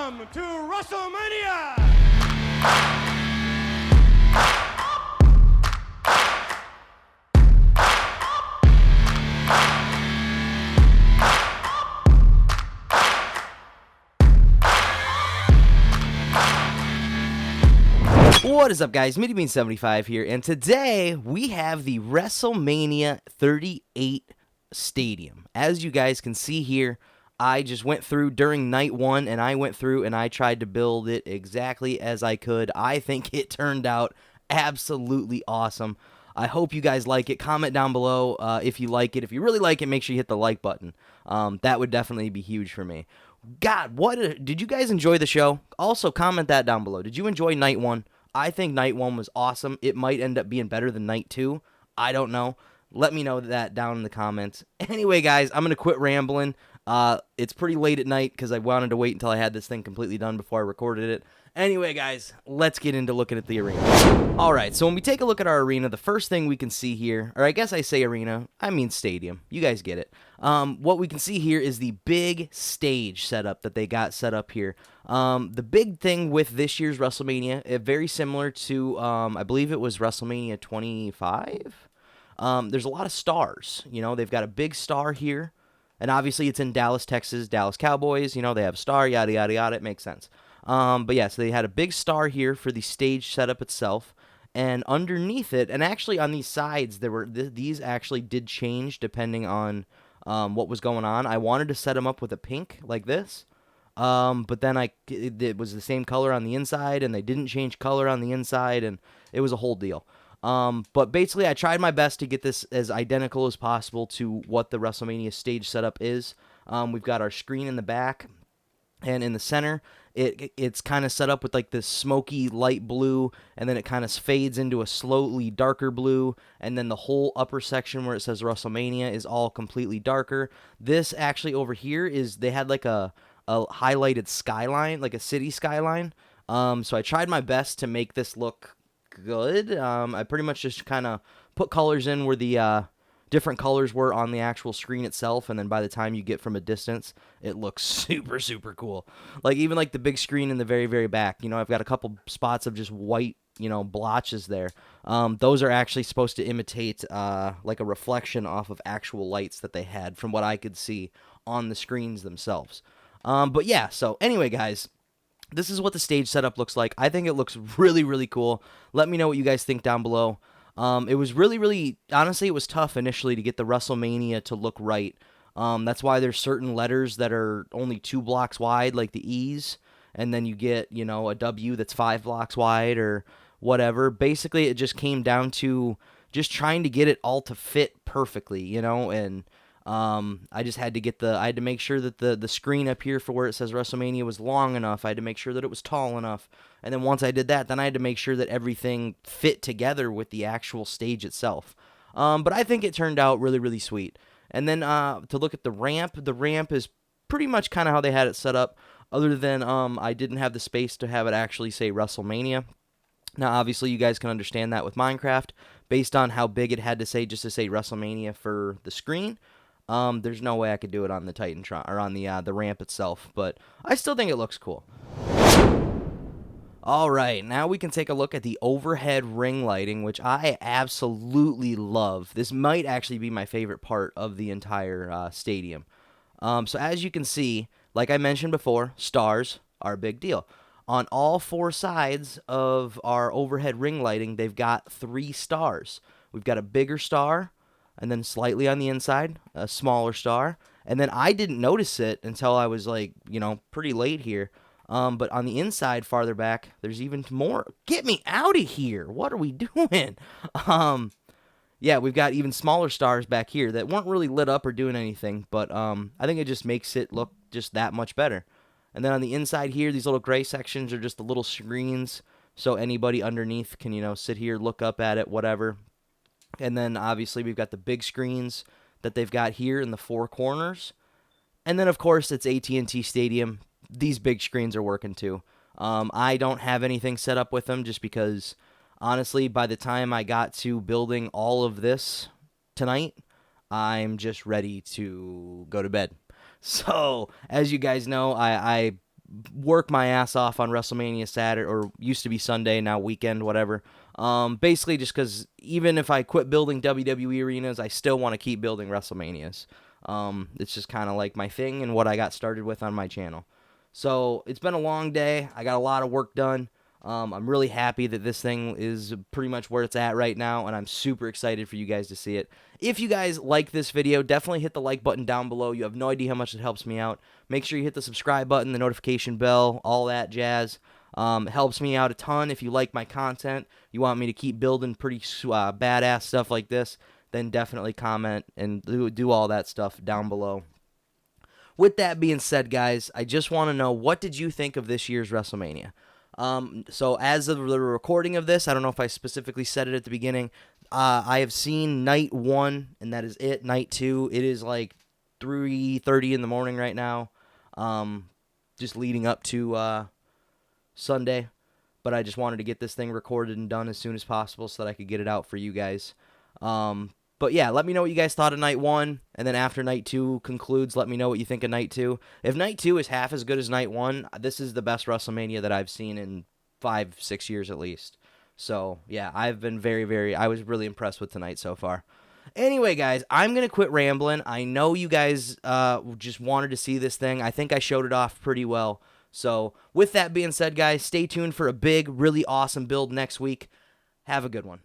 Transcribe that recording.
Welcome to Wrestlemania! What is up, guys? MiddyBean75 here, and today we have the Wrestlemania 38 Stadium. As you guys can see here, I just went through during night one, and I tried to build it exactly as I could. I think it turned out absolutely awesome. I hope you guys like it. Comment down below if you like it. If you really like it, make sure you hit the like button. That would definitely be huge for me. God, did you guys enjoy the show? Also, comment that down below. Did you enjoy night one? I think night one was awesome. It might end up being better than night two. I don't know. Let me know that down in the comments. Anyway, guys, I'm going to quit rambling. It's pretty late at night because I wanted to wait until I had this thing completely done before I recorded it. Anyway, guys, let's get into looking at the arena. All right, so when we take a look at our arena, the first thing we can see here, or I guess I say arena, I mean stadium. You guys get it. What we can see here is the big stage setup that they got set up here. The big thing with this year's WrestleMania, very similar to, I believe it was WrestleMania 25. There's a lot of stars. You know, they've got a big star here. And obviously it's in Dallas, Texas, Dallas Cowboys. You know, they have a star, yada, yada, yada. It makes sense. But yeah, so they had a big star here for the stage setup itself. And underneath it, and actually on these sides, there were these actually did change depending on what was going on. I wanted to set them up with a pink like this. But then it was the same color on the inside, and they didn't change color on the inside, and it was a whole deal. But basically, I tried my best to get this as identical as possible to what the WrestleMania stage setup is. We've got our screen in the back, and in the center, it's kind of set up with like this smoky light blue, and then it kind of fades into a slowly darker blue, and then the whole upper section where it says WrestleMania is all completely darker. This actually over here is, they had like a highlighted skyline, like a city skyline. So I tried my best to make this look good. I pretty much just kind of put colors in where the different colors were on the actual screen itself, and then by the time you get from a distance, it looks super, super cool. Like, even like the big screen in the very, very back, you know, I've got a couple spots of just white, you know, blotches there. Those are actually supposed to imitate like a reflection off of actual lights that they had from what I could see on the screens themselves. But yeah, so anyway, guys, this is what the stage setup looks like. I think it looks really, really cool. Let me know what you guys think down below. It was really, really, honestly, it was tough initially to get the WrestleMania to look right. That's why there's certain letters that are only 2 blocks wide, like the E's, and then you get, you know, a W that's 5 blocks wide or whatever. Basically, it just came down to just trying to get it all to fit perfectly, you know, and I just had to I had to make sure that the screen up here for where it says WrestleMania was long enough. I had to make sure that it was tall enough. And then once I did that, then I had to make sure that everything fit together with the actual stage itself. But I think it turned out really, really sweet. And then to look at the ramp is pretty much kind of how they had it set up, other than I didn't have the space to have it actually say WrestleMania. Now, obviously, you guys can understand that with Minecraft, based on how big it had to say just to say WrestleMania for the screen. There's no way I could do it on the Titantron or on the ramp itself, but I still think it looks cool. All right, now we can take a look at the overhead ring lighting, which I absolutely love. This might actually be my favorite part of the entire stadium. So as you can see, like I mentioned before, stars are a big deal. On all 4 sides of our overhead ring lighting, they've got 3 stars. We've got a bigger star, and then slightly on the inside, a smaller star. And then I didn't notice it until I was, like, you know, pretty late here. But on the inside, farther back, there's even more. Get me out of here. What are we doing? Yeah, we've got even smaller stars back here that weren't really lit up or doing anything. But I think it just makes it look just that much better. And then on the inside here, these little gray sections are just the little screens. So anybody underneath can, you know, sit here, look up at it, whatever. And then, obviously, we've got the big screens that they've got here in the 4 corners. And then, of course, it's AT&T Stadium. These big screens are working, too. I don't have anything set up with them just because, honestly, by the time I got to building all of this tonight, I'm just ready to go to bed. So, as you guys know, I work my ass off on WrestleMania Saturday, or used to be Sunday, now weekend, whatever. Basically just because even if I quit building WWE arenas, I still want to keep building WrestleManias. It's just kind of like my thing and what I got started with on my channel. So it's been a long day. I got a lot of work done. I'm really happy that this thing is pretty much where it's at right now, and I'm super excited for you guys to see it. If you guys like this video, definitely hit the like button down below. You have no idea how much it helps me out. Make sure you hit the subscribe button, the notification bell, all that jazz. It helps me out a ton. If you like my content, you want me to keep building pretty badass stuff like this, then definitely comment and do all that stuff down below. With that being said, guys, I just want to know, what did you think of this year's WrestleMania? So as of the recording of this, I don't know if I specifically said it at the beginning, I have seen night 1, and that is it. Night 2, it is like 3:30 in the morning right now, just leading up to Sunday. But I just wanted to get this thing recorded and done as soon as possible so that I could get it out for you guys. But yeah, let me know what you guys thought of night 1, and then after night 2 concludes, let me know what you think of night 2. If night 2 is half as good as night 1, this is the best WrestleMania that I've seen in 5-6 years at least. So yeah, I've been I was really impressed with tonight so far. Anyway, guys, I'm going to quit rambling. I know you guys just wanted to see this thing. I think I showed it off pretty well. So with that being said, guys, stay tuned for a big, really awesome build next week. Have a good one.